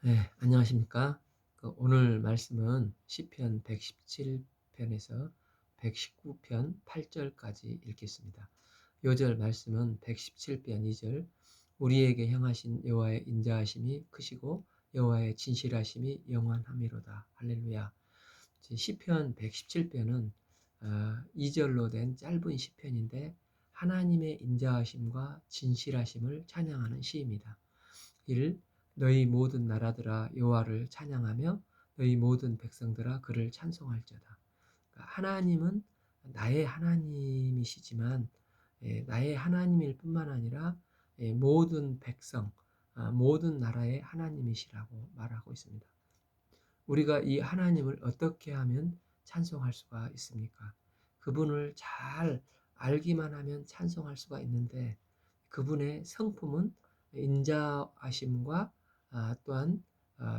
네, 안녕하십니까? 오늘 말씀은 시편 117편에서 119편 8절까지 읽겠습니다. 요절 말씀은 117편 2절 우리에게 향하신 여호와의 인자하심이 크시고 여호와의 진실하심이 영원하미로다. 할렐루야. 시편 117편은 2절로 된 짧은 시편인데 하나님의 인자하심과 진실하심을 찬양하는 시입니다. 1. 너희 모든 나라들아 여호와를 찬양하며 너희 모든 백성들아 그를 찬송할지어다. 그러니까 하나님은 나의 하나님이시지만 나의 하나님일 뿐만 아니라 모든 백성, 모든 나라의 하나님이시라고 말하고 있습니다. 우리가 이 하나님을 어떻게 하면 찬송할 수가 있습니까? 그분을 잘 알기만 하면 찬송할 수가 있는데 그분의 성품은 인자하심과 또한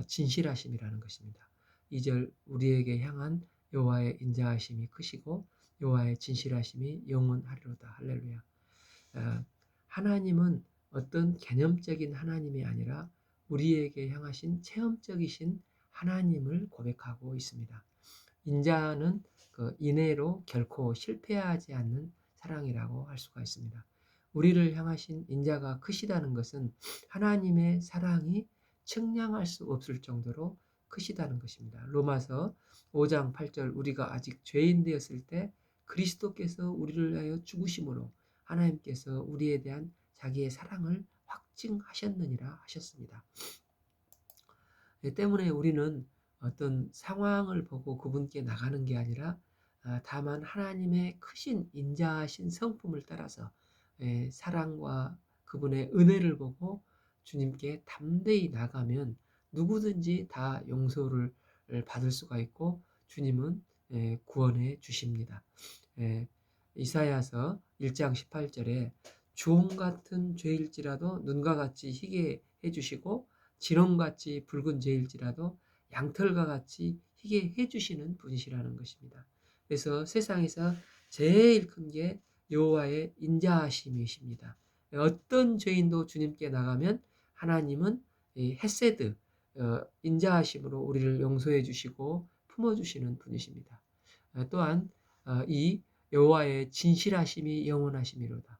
진실하심이라는 것입니다. 2절 우리에게 향한 여호와의 인자하심이 크시고 여호와의 진실하심이 영원하리로다. 할렐루야. 하나님은 어떤 개념적인 하나님이 아니라 우리에게 향하신 체험적이신 하나님을 고백하고 있습니다. 인자는 그 인애로 결코 실패하지 않는 사랑이라고 할 수가 있습니다. 우리를 향하신 인자가 크시다는 것은 하나님의 사랑이 측량할 수 없을 정도로 크시다는 것입니다. 로마서 5장 8절 우리가 아직 죄인 되었을 때 그리스도께서 우리를 위하여 죽으심으로 하나님께서 우리에 대한 자기의 사랑을 확증하셨느니라 하셨습니다. 때문에 우리는 어떤 상황을 보고 그분께 나가는 게 아니라 다만 하나님의 크신 인자하신 성품을 따라서 사랑과 그분의 은혜를 보고 주님께 담대히 나가면 누구든지 다 용서를 받을 수가 있고 주님은 구원해 주십니다. 이사야서 1장 18절에 주홍 같은 죄일지라도 눈과 같이 희게 해주시고 진홍같이 붉은 죄일지라도 양털과 같이 희게 해주시는 분이시라는 것입니다. 그래서 세상에서 제일 큰 게 여호와의 인자하심이십니다. 어떤 죄인도 주님께 나가면 하나님은 헤세드, 인자하심으로 우리를 용서해 주시고 품어주시는 분이십니다. 또한 이 여호와의 진실하심이 영원하심이로다.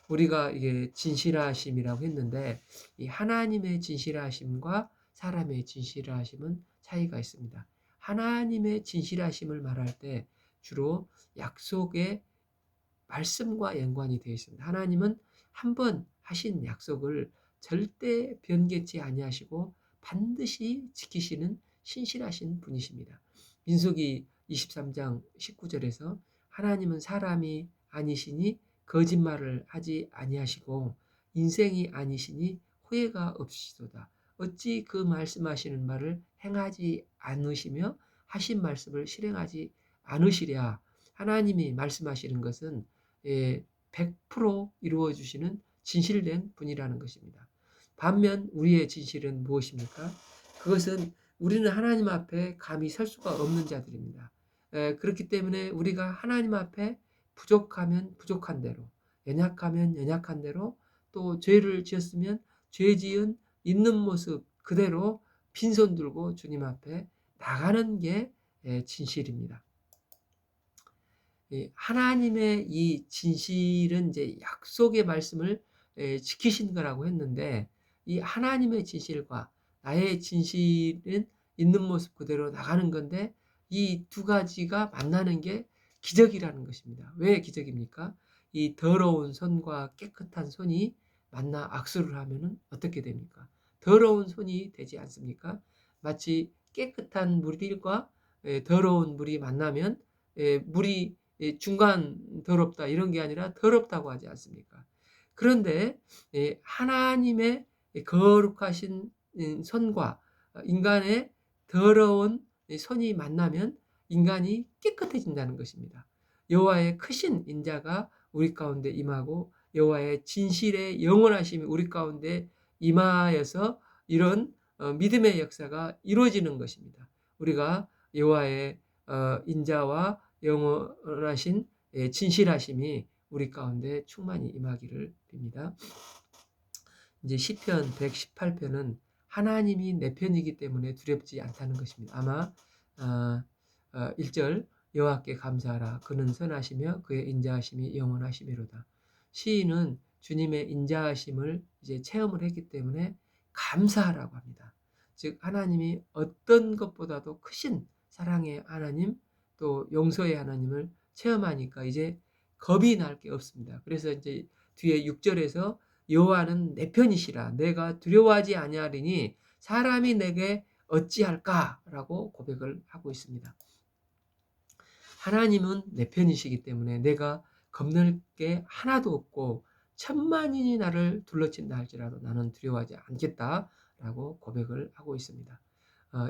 우리가 이게 진실하심이라고 했는데 이 하나님의 진실하심과 사람의 진실하심은 차이가 있습니다. 하나님의 진실하심을 말할 때 주로 약속의 말씀과 연관이 되어 있습니다. 하나님은 한 번 하신 약속을 절대 변개치 아니하시고 반드시 지키시는 신실하신 분이십니다. 민수기 23장 19절에서 하나님은 사람이 아니시니 거짓말을 하지 아니하시고 인생이 아니시니 후회가 없으시도다. 어찌 그 말씀하시는 말을 행하지 않으시며 하신 말씀을 실행하지 않으시랴. 하나님이 말씀하시는 것은 100% 이루어주시는 진실된 분이라는 것입니다. 반면 우리의 진실은 무엇입니까? 그것은 우리는 하나님 앞에 감히 설 수가 없는 자들입니다. 그렇기 때문에 우리가 하나님 앞에 부족하면 부족한 대로, 연약하면 연약한 대로, 또 죄를 지었으면 죄 지은 있는 모습 그대로 빈손 들고 주님 앞에 나가는 게 진실입니다. 하나님의 이 진실은 이제 약속의 말씀을 지키신 거라고 했는데 이 하나님의 진실과 나의 진실은 있는 모습 그대로 나가는 건데 이 두 가지가 만나는 게 기적이라는 것입니다. 왜 기적입니까? 이 더러운 손과 깨끗한 손이 만나 악수를 하면은 어떻게 됩니까? 더러운 손이 되지 않습니까? 마치 깨끗한 물들과 더러운 물이 만나면 물이 중간 더럽다 이런 게 아니라 더럽다고 하지 않습니까? 그런데 하나님의 거룩하신 손과 인간의 더러운 손이 만나면 인간이 깨끗해진다는 것입니다. 여호와의 크신 인자가 우리 가운데 임하고 여호와의 진실의 영원하심이 우리 가운데 임하여서 이런 믿음의 역사가 이루어지는 것입니다. 우리가 여호와의 인자와 영원하신 진실하심이 우리 가운데 충만히 임하기를 빕니다. 이제 시편 118편은 하나님이 내 편이기 때문에 두렵지 않다는 것입니다. 아마 1절 여호와께 감사하라. 그는 선하시며 그의 인자하심이 영원하시미로다. 시인은 주님의 인자하심을 이제 체험을 했기 때문에 감사하라고 합니다. 즉 하나님이 어떤 것보다도 크신 사랑의 하나님, 또 용서의 하나님을 체험하니까 이제 겁이 날 게 없습니다. 그래서 이제 뒤에 6절에서 여호와는 내 편이시라 내가 두려워하지 아니하리니 사람이 내게 어찌할까라고 고백을 하고 있습니다. 하나님은 내 편이시기 때문에 내가 겁낼 게 하나도 없고 천만인이 나를 둘러친다 할지라도 나는 두려워하지 않겠다라고 고백을 하고 있습니다.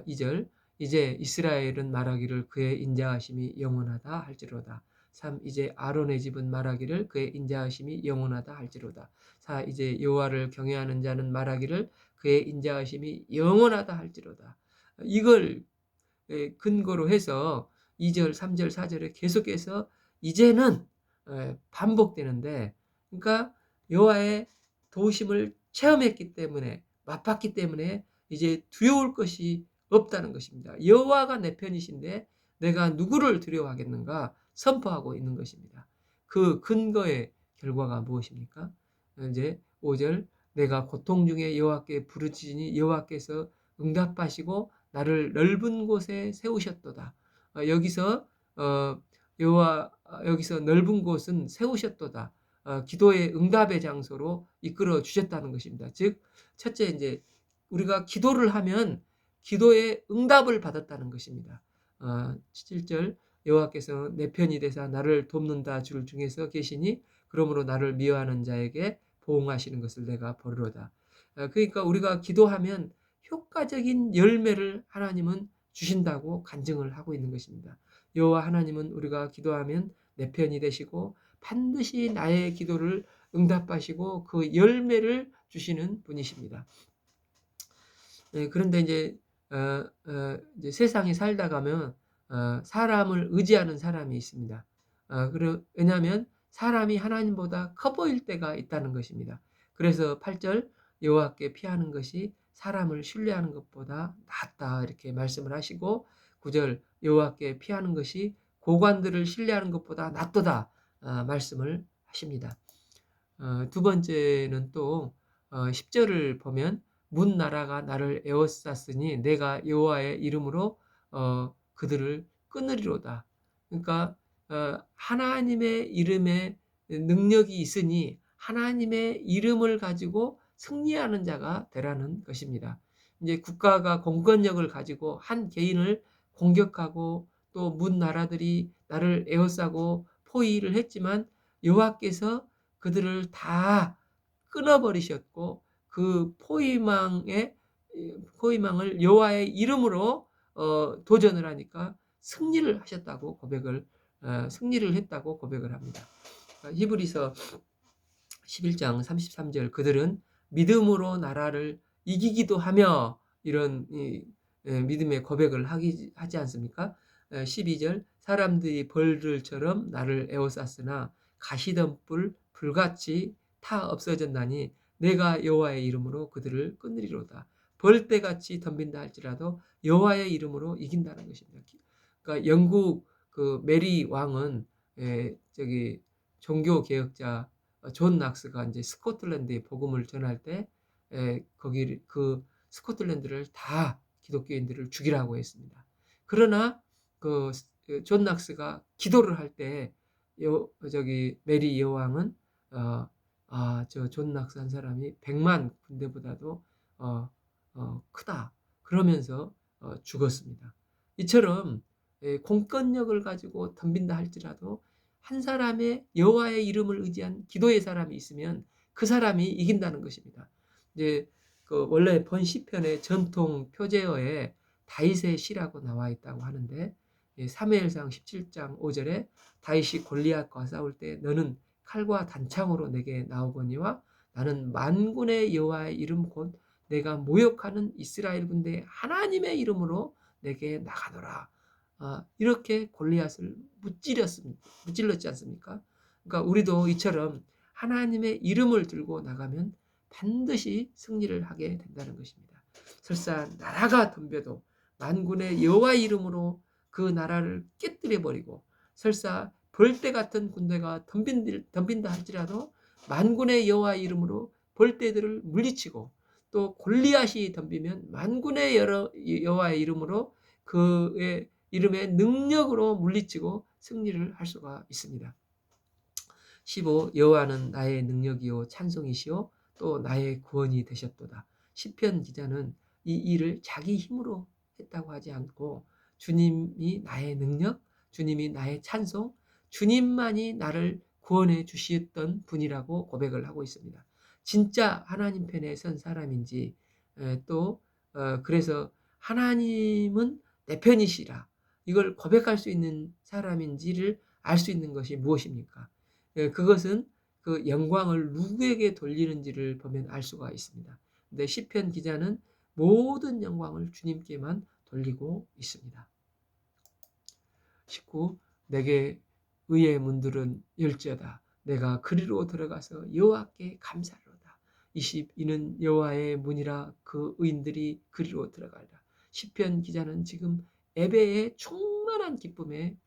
2절 이제 이스라엘은 말하기를 그의 인자하심이 영원하다 할지로다. 3 이제 아론의 집은 말하기를 그의 인자하심이 영원하다 할지로다. 4 이제 여호와를 경외하는 자는 말하기를 그의 인자하심이 영원하다 할지로다. 이걸 근거로 해서 2절, 3절, 4절에 계속해서 이제는 반복되는데, 그러니까 여호와의 도우심을 체험했기 때문에, 맛봤기 때문에 이제 두려울 것이 없다는 것입니다. 여호와가 내 편이신데 내가 누구를 두려워하겠는가 선포하고 있는 것입니다. 그 근거의 결과가 무엇입니까? 이제 5절 내가 고통 중에 여호와께 부르짖으니 여호와께서 응답하시고 나를 넓은 곳에 세우셨도다. 여기서 여기서 넓은 곳은 세우셨도다. 기도의 응답의 장소로 이끌어 주셨다는 것입니다. 즉 첫째 이제 우리가 기도를 하면 기도의 응답을 받았다는 것입니다. 7절 여호와께서 내 편이 되사 나를 돕는다 줄 중에서 계시니 그러므로 나를 미워하는 자에게 보응하시는 것을 내가 보리로다. 그러니까 우리가 기도하면 효과적인 열매를 하나님은 주신다고 간증을 하고 있는 것입니다. 여호와 하나님은 우리가 기도하면 내 편이 되시고 반드시 나의 기도를 응답하시고 그 열매를 주시는 분이십니다. 그런데 이제 세상에 살다 가면 사람을 의지하는 사람이 있습니다. 왜냐하면 사람이 하나님보다 커 보일 때가 있다는 것입니다. 그래서 8절 여호와께 피하는 것이 사람을 신뢰하는 것보다 낫다 이렇게 말씀을 하시고 9절 여호와께 피하는 것이 고관들을 신뢰하는 것보다 낫도다 말씀을 하십니다. 두 번째는 또 10절을 보면 문 나라가 나를 에워쌌으니 내가 여호와의 이름으로 그들을 끊으리로다. 그러니까 하나님의 이름에 능력이 있으니 하나님의 이름을 가지고 승리하는 자가 되라는 것입니다. 이제 국가가 공권력을 가지고 한 개인을 공격하고 또 문 나라들이 나를 에워싸고 포위를 했지만 여호와께서 그들을 다 끊어버리셨고 그 포위망을 여호와의 이름으로 도전을 하니까 승리를 했다고 고백을 합니다. 히브리서 11장 33절 그들은 믿음으로 나라를 이기기도 하며 이런 믿음의 고백을 하지 않습니까? 12절 사람들이 벌들처럼 나를 에워쌌으나 가시던 불같이 타 없어졌나니 내가 여호와의 이름으로 그들을 끊으리로다. 벌떼같이 덤빈다 할지라도 여호와의 이름으로 이긴다는 것입니다. 그러니까 영국 그 메리 왕은 저기 종교 개혁자 존 낙스가 이제 스코틀랜드에 복음을 전할 때 거기 그 스코틀랜드를 다 기독교인들을 죽이라고 했습니다. 그러나 그 존 낙스가 기도를 할 때 저기 메리 여왕은 저 존 낙스 한 사람이 100만 군대보다도 크다. 그러면서 죽었습니다. 이처럼 공권력을 가지고 덤빈다 할지라도 한 사람의 여호와의 이름을 의지한 기도의 사람이 있으면 그 사람이 이긴다는 것입니다. 이제 그 원래 본 시편의 전통 표제어에 다윗의 시라고 나와 있다고 하는데 사무엘상 17장 5절에 다윗이 골리앗과 싸울 때 너는 칼과 단창으로 내게 나오거니와 나는 만군의 여호와의 이름 곧 내가 모욕하는 이스라엘 군대의 하나님의 이름으로 내게 나가노라. 이렇게 골리앗을 무찔렀지 않습니까? 그러니까 우리도 이처럼 하나님의 이름을 들고 나가면 반드시 승리를 하게 된다는 것입니다. 설사 나라가 덤벼도 만군의 여호와 이름으로 그 나라를 깨뜨려 버리고, 설사 벌떼 같은 군대가 덤빈다 할지라도 만군의 여호와 이름으로 벌떼들을 물리치고, 또 골리앗이 덤비면 만군의 여호와의 이름으로 그의 이름의 능력으로 물리치고 승리를 할 수가 있습니다. 15. 여호와는 나의 능력이요 찬송이시요 또 나의 구원이 되셨도다. 시편 기자는 이 일을 자기 힘으로 했다고 하지 않고 주님이 나의 능력, 주님이 나의 찬송, 주님만이 나를 구원해 주셨던 분이라고 고백을 하고 있습니다. 진짜 하나님 편에 선 사람인지, 또 그래서 하나님은 내 편이시라, 이걸 고백할 수 있는 사람인지를 알 수 있는 것이 무엇입니까? 그것은 그 영광을 누구에게 돌리는지를 보면 알 수가 있습니다. 근데 시편 기자는 모든 영광을 주님께만 돌리고 있습니다. 19. 내게 의의 문들은 열지어다. 내가 그리로 들어가서 여호와께 감사하리로다. 20. 이는 여호와의 문이라 그 의인들이 그리로 들어가리라. 시편 기자는 지금 예배의 충만한 기쁨에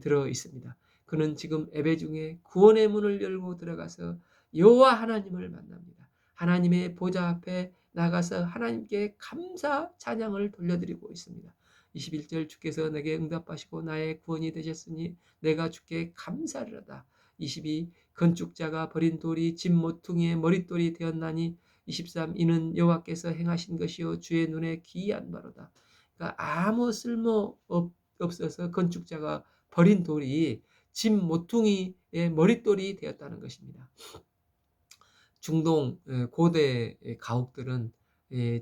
들어 있습니다. 그는 지금 예배 중에 구원의 문을 열고 들어가서 여호와 하나님을 만납니다. 하나님의 보좌 앞에 나가서 하나님께 감사 찬양을 돌려드리고 있습니다. 21절 주께서 내게 응답하시고 나의 구원이 되셨으니 내가 주께 감사하리로다. 22. 건축자가 버린 돌이 집 모퉁이의 머릿돌이 되었나니. 23. 이는 여호와께서 행하신 것이요 주의 눈에 기이한 바로다. 그러니까 아무 쓸모 없어서 건축자가 버린 돌이 집 모퉁이의 머릿돌이 되었다는 것입니다. 중동 고대 가옥들은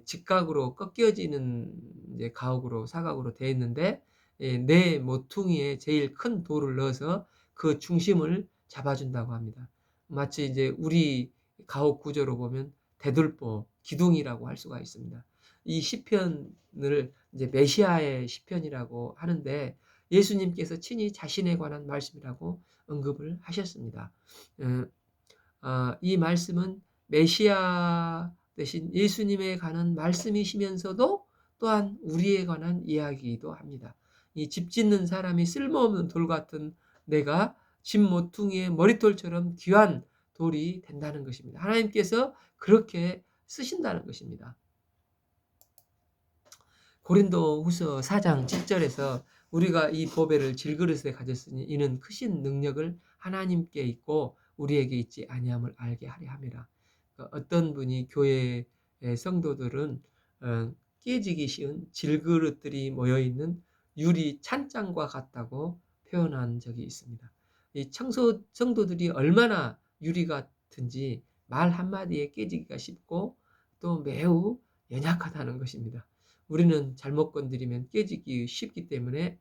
직각으로 꺾여지는 가옥으로, 사각으로 되어 있는데, 네 모퉁이에 제일 큰 돌을 넣어서 그 중심을 잡아준다고 합니다. 마치 이제 우리 가옥 구조로 보면 대들보, 기둥이라고 할 수가 있습니다. 이 시편을 이제 메시아의 시편이라고 하는데, 예수님께서 친히 자신에 관한 말씀이라고 언급을 하셨습니다. 이 말씀은 메시아 대신 예수님에 관한 말씀이시면서도 또한 우리에 관한 이야기이기도 합니다. 이 집 짓는 사람이 쓸모없는 돌 같은 내가 집 모퉁이의 머릿돌처럼 귀한 돌이 된다는 것입니다. 하나님께서 그렇게 쓰신다는 것입니다. 고린도 후서 4장 7절에서 우리가 이 보배를 질그릇에 가졌으니 이는 크신 능력을 하나님께 있고 우리에게 있지 아니함을 알게 하려 함이라. 어떤 분이 교회의 성도들은 깨지기 쉬운 질그릇들이 모여있는 유리 찬장과 같다고 표현한 적이 있습니다. 이 성도들이 얼마나 유리 같은지 말 한마디에 깨지기가 쉽고 또 매우 연약하다는 것입니다. 우리는 잘못 건드리면 깨지기 쉽기 때문에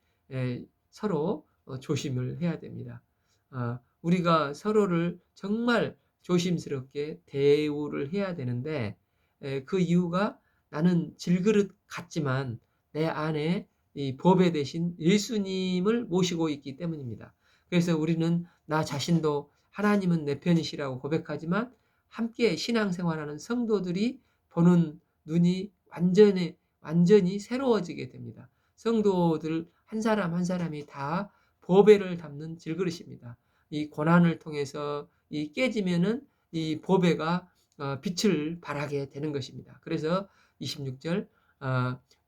서로 조심을 해야 됩니다. 우리가 서로를 정말 조심스럽게 대우를 해야 되는데, 그 이유가 나는 질그릇 같지만 내 안에 이 보배 대신 예수님을 모시고 있기 때문입니다. 그래서 우리는 나 자신도 하나님은 내 편이시라고 고백하지만 함께 신앙생활하는 성도들이 보는 눈이 완전히 새로워지게 됩니다. 성도들 한 사람 한 사람이 다 보배를 담는 질그릇입니다. 이 고난을 통해서 이 깨지면은 이 보배가 빛을 발하게 되는 것입니다. 그래서 26절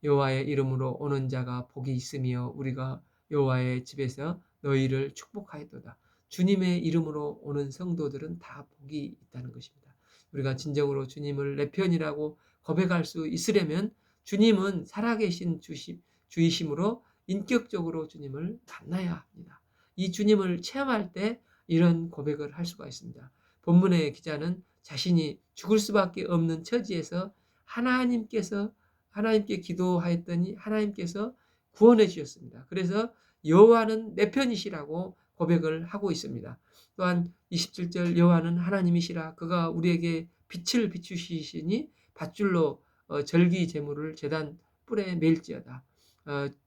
여호와의 이름으로 오는 자가 복이 있으며 우리가 여호와의 집에서 너희를 축복하였도다. 주님의 이름으로 오는 성도들은 다 복이 있다는 것입니다. 우리가 진정으로 주님을 내 편이라고 고백할 수 있으려면 주님은 살아계신 주이심으로 인격적으로 주님을 만나야 합니다. 이 주님을 체험할 때 이런 고백을 할 수가 있습니다. 본문의 기자는 자신이 죽을 수밖에 없는 처지에서 하나님께 기도하였더니 하나님께서 구원해 주셨습니다. 그래서 여호와는 내 편이시라고 고백을 하고 있습니다. 또한 27절 여호와는 하나님이시라 그가 우리에게 빛을 비추시니 밧줄로 절기 제물을 제단 뿔에 맬지어다.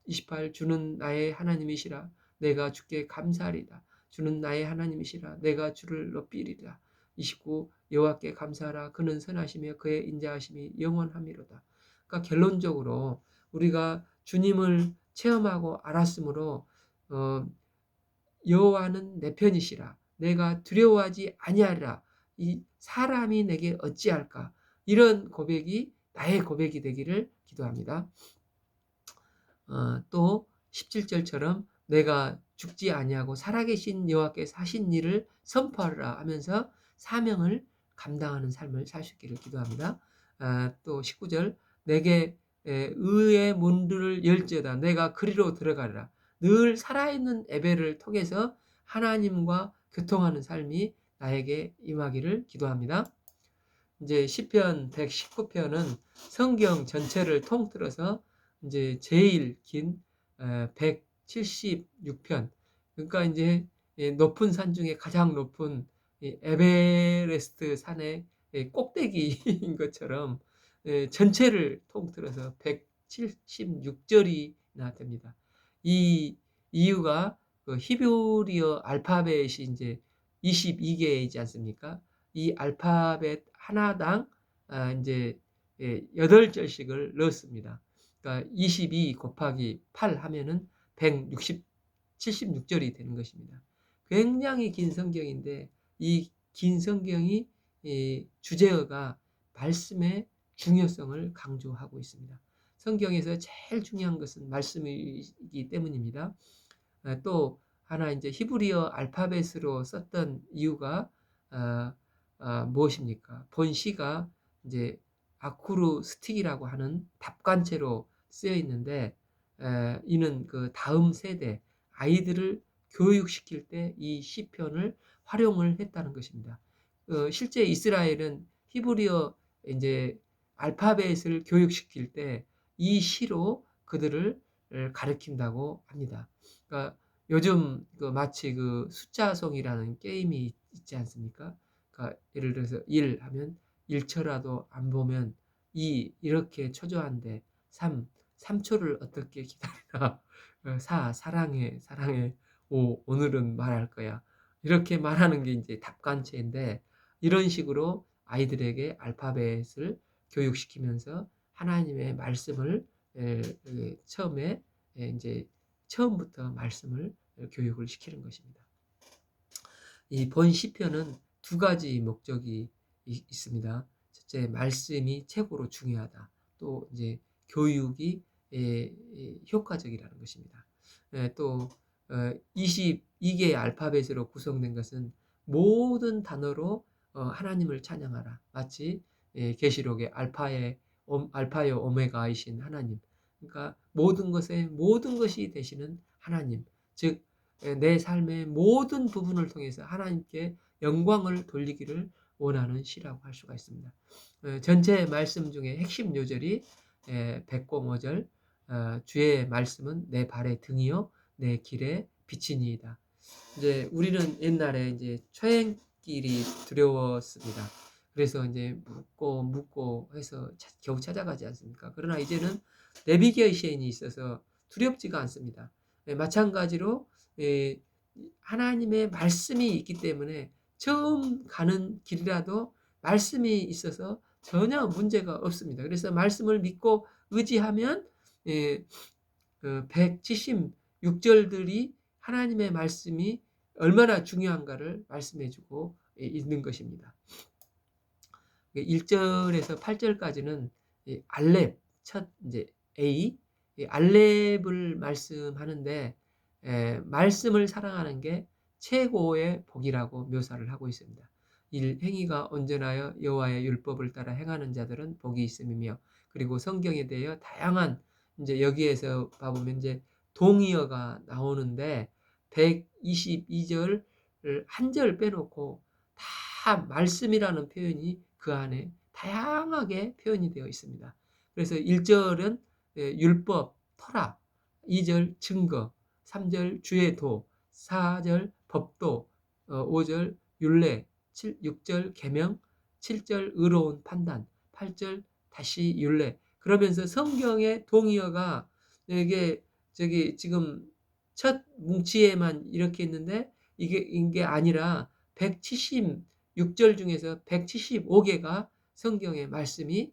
28 주는 나의 하나님이시라 내가 주께 감사하리다. 주는 나의 하나님이시라 내가 주를 높이리라. 29 여호와께 감사하라 그는 선하시며 그의 인자하심이 영원함이로다. 그러니까 결론적으로 우리가 주님을 체험하고 알았으므로 여호와는 내 편이시라 내가 두려워하지 아니하리라 이 사람이 내게 어찌할까 이런 고백이 나의 고백이 되기를 기도합니다. 또 17절처럼 내가 죽지 아니하고 살아계신 여호와께서 하신 일을 선포하라 하면서 사명을 감당하는 삶을 살 수 있기를 기도합니다. 또 19절 내게 의의 문들을 열지어다 내가 그리로 들어가리라 늘 살아있는 예배를 통해서 하나님과 교통하는 삶이 나에게 임하기를 기도합니다. 이제 시편 119편은 성경 전체를 통틀어서 이제 제일 긴 176편. 그러니까 이제 높은 산 중에 가장 높은 에베레스트 산의 꼭대기인 것처럼 전체를 통틀어서 176절이나 됩니다. 이 이유가 그 히브리어 알파벳이 이제 22개이지 않습니까? 이 알파벳 하나당 이제 8절씩을 넣었습니다. 그러니까 22 곱하기 8 하면은 76절이 되는 것입니다. 굉장히 긴 성경인데 이 긴 성경이 주제어가 말씀의 중요성을 강조하고 있습니다. 성경에서 제일 중요한 것은 말씀이기 때문입니다. 또 하나 이제 히브리어 알파벳으로 썼던 이유가 무엇입니까? 본시가 이제 아쿠르스틱이라고 하는 답관체로 쓰여 있는데 이는 그 다음 세대 아이들을 교육시킬 때 이 시편을 활용을 했다는 것입니다. 실제 이스라엘은 히브리어 이제 알파벳을 교육시킬 때 이 시로 그들을 가르친다고 합니다. 그러니까 요즘 그 마치 그 숫자송이라는 게임이 있지 않습니까? 그러니까 예를 들어서 1 하면 1초라도 안 보면 2 이렇게 초조한데 3초를 어떻게 기다리나 4 사랑해 사랑해 5 오늘은 말할 거야 이렇게 말하는 게 이제 답관체인데 이런 식으로 아이들에게 알파벳을 교육시키면서 하나님의 말씀을 처음에 이제 처음부터 말씀을 교육을 시키는 것입니다. 이 본 시편은 두 가지 목적이 있습니다. 첫째, 말씀이 최고로 중요하다. 또 이제 교육이 효과적이라는 것입니다. 또 22개의 알파벳으로 구성된 것은 모든 단어로 하나님을 찬양하라. 마치 계시록의 알파요 오메가이신 하나님. 그러니까 모든 것에 모든 것이 되시는 하나님. 즉 내 삶의 모든 부분을 통해서 하나님께 영광을 돌리기를 원하는 시라고 할 수가 있습니다. 전체 말씀 중에 핵심 요절이 105절 주의 말씀은 내 발의 등이요 내 길의 빛이니이다. 이제 우리는 옛날에 이제 초행길이 두려웠습니다. 그래서 이제 묻고 해서 겨우 찾아가지 않습니까? 그러나 이제는 내비게이션이 있어서 두렵지가 않습니다. 마찬가지로 하나님의 말씀이 있기 때문에 처음 가는 길이라도 말씀이 있어서 전혀 문제가 없습니다. 그래서 말씀을 믿고 의지하면 176절들이 하나님의 말씀이 얼마나 중요한가를 말씀해주고 있는 것입니다. 1절에서 8절까지는 알렙 첫 이제 A 알렙을 말씀하는데 말씀을 사랑하는 게 최고의 복이라고 묘사를 하고 있습니다. 행위가 온전하여 여호와의 율법을 따라 행하는 자들은 복이 있음이며 그리고 성경에 대하여 다양한 이제 여기에서 봐보면 이제 동의어가 나오는데 122절을 한 절 빼놓고 다 말씀이라는 표현이 그 안에 다양하게 표현이 되어 있습니다. 그래서 1절은 율법, 토라, 2절 증거, 3절 주의 도, 4절 법도, 5절 율례, 6절 계명, 7절 의로운 판단, 8절 다시 율례. 그러면서 성경의 동의어가 이게 저기 지금 첫 뭉치에만 이렇게 있는데 이게 아니라 176절 중에서 175개가 성경 말씀이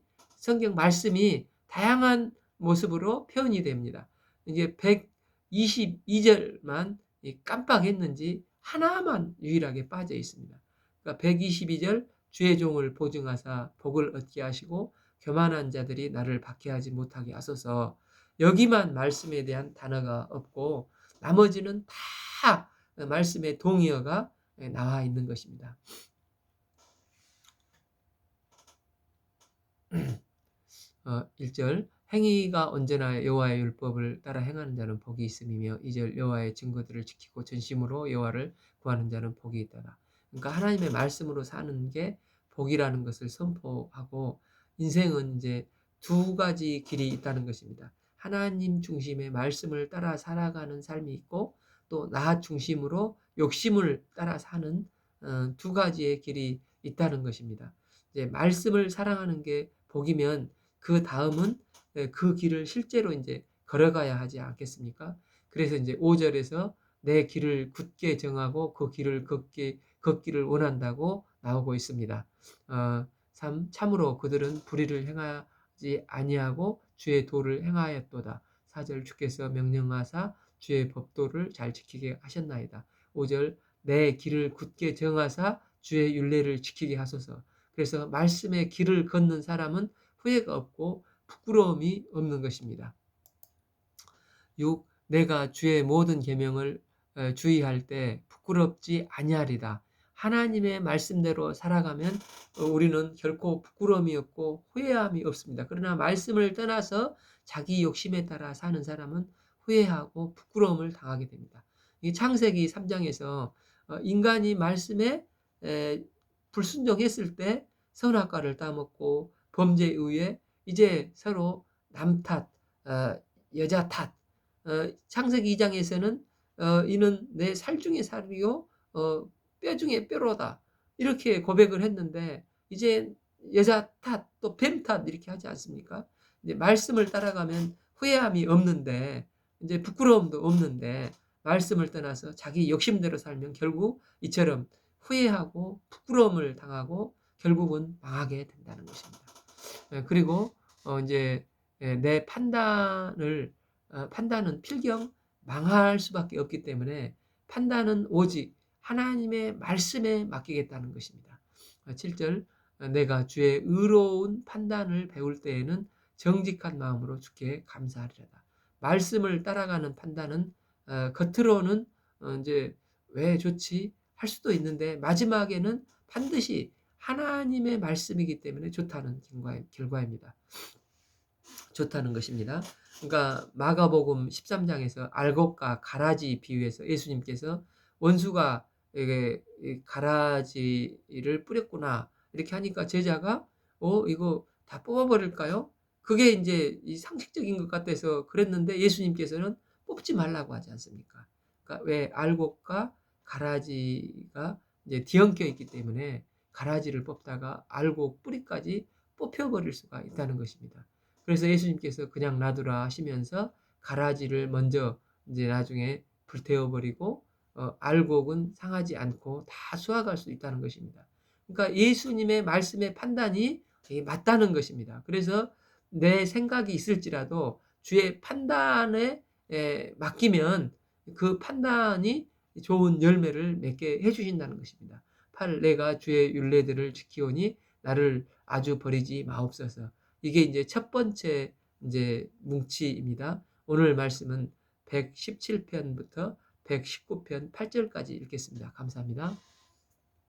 다양한 모습으로 표현이 됩니다. 이제 122절만 깜빡했는지 하나만 유일하게 빠져 있습니다. 그러니까 122절 주의 종을 보증하사 복을 얻게 하시고 교만한 자들이 나를 박해하지 못하게 하소서. 여기만 말씀에 대한 단어가 없고 나머지는 다 말씀의 동의어가 나와 있는 것입니다. 1절 행위가 언제나 여호와의 율법을 따라 행하는 자는 복이 있음이며 2절 여호와의 증거들을 지키고 전심으로 여호와를 구하는 자는 복이 있다라. 그러니까 하나님의 말씀으로 사는 게 복이라는 것을 선포하고 인생은 이제 두 가지 길이 있다는 것입니다. 하나님 중심의 말씀을 따라 살아가는 삶이 있고 또 나 중심으로 욕심을 따라 사는 두 가지의 길이 있다는 것입니다. 이제 말씀을 사랑하는 게 복이면 그 다음은 그 길을 실제로 이제 걸어가야 하지 않겠습니까? 그래서 이제 5절에서 내 길을 굳게 정하고 그 길을 걷기를 원한다고 나오고 있습니다. 3. 참으로 그들은 불의를 행하지 아니하고 주의 도를 행하였도다. 4절 주께서 명령하사 주의 법도를 잘 지키게 하셨나이다. 5절 내 길을 굳게 정하사 주의 율례를 지키게 하소서. 그래서 말씀의 길을 걷는 사람은 후회가 없고 부끄러움이 없는 것입니다. 6. 내가 주의 모든 계명을 주의할 때 부끄럽지 아니하리다. 하나님의 말씀대로 살아가면 우리는 결코 부끄러움이 없고 후회함이 없습니다. 그러나 말씀을 떠나서 자기 욕심에 따라 사는 사람은 후회하고 부끄러움을 당하게 됩니다. 이 창세기 3장에서 인간이 말씀에 불순종했을 때 선악과를 따먹고 범죄 이후에 이제 서로 남 탓, 여자 탓. 창세기 2장에서는 이는 내 살 중에 살이요 뼈 중에 뼈로다. 이렇게 고백을 했는데 이제 여자 탓, 또 뱀 탓 이렇게 하지 않습니까? 이제 말씀을 따라가면 후회함이 없는데 이제 부끄러움도 없는데 말씀을 떠나서 자기 욕심대로 살면 결국 이처럼 후회하고 부끄러움을 당하고 결국은 망하게 된다는 것입니다. 그리고 이제 내 판단은 필경 망할 수밖에 없기 때문에 판단은 오직 하나님의 말씀에 맡기겠다는 것입니다. 7절 내가 주의 의로운 판단을 배울 때에는 정직한 마음으로 주께 감사하리로다. 말씀을 따라가는 판단은 겉으로는 이제 왜 좋지 할 수도 있는데 마지막에는 반드시 하나님의 말씀이기 때문에 좋다는 결과입니다. 좋다는 것입니다. 그러니까 마가복음 13장에서 알곡과 가라지 비유해서 예수님께서 원수가 이게 가라지를 뿌렸구나 이렇게 하니까 제자가 이거 다 뽑아버릴까요? 그게 이제 이 상식적인 것 같아서 그랬는데 예수님께서는 뽑지 말라고 하지 않습니까? 그러니까 왜 알곡과 가라지가 이제 뒤엉켜 있기 때문에 가라지를 뽑다가 알곡 뿌리까지 뽑혀버릴 수가 있다는 것입니다. 그래서 예수님께서 그냥 놔두라 하시면서 가라지를 먼저 이제 나중에 불태워버리고 알곡은 상하지 않고 다 수확할 수 있다는 것입니다. 그러니까 예수님의 말씀의 판단이 맞다는 것입니다. 그래서 내 생각이 있을지라도 주의 판단에 맡기면 그 판단이 좋은 열매를 맺게 해주신다는 것입니다. 8. 내가 주의 율례들을 지키오니 나를 아주 버리지 마옵소서. 이게 이제 첫 번째 이제 뭉치입니다. 오늘 말씀은 117편부터 119편 8절까지 읽겠습니다. 감사합니다.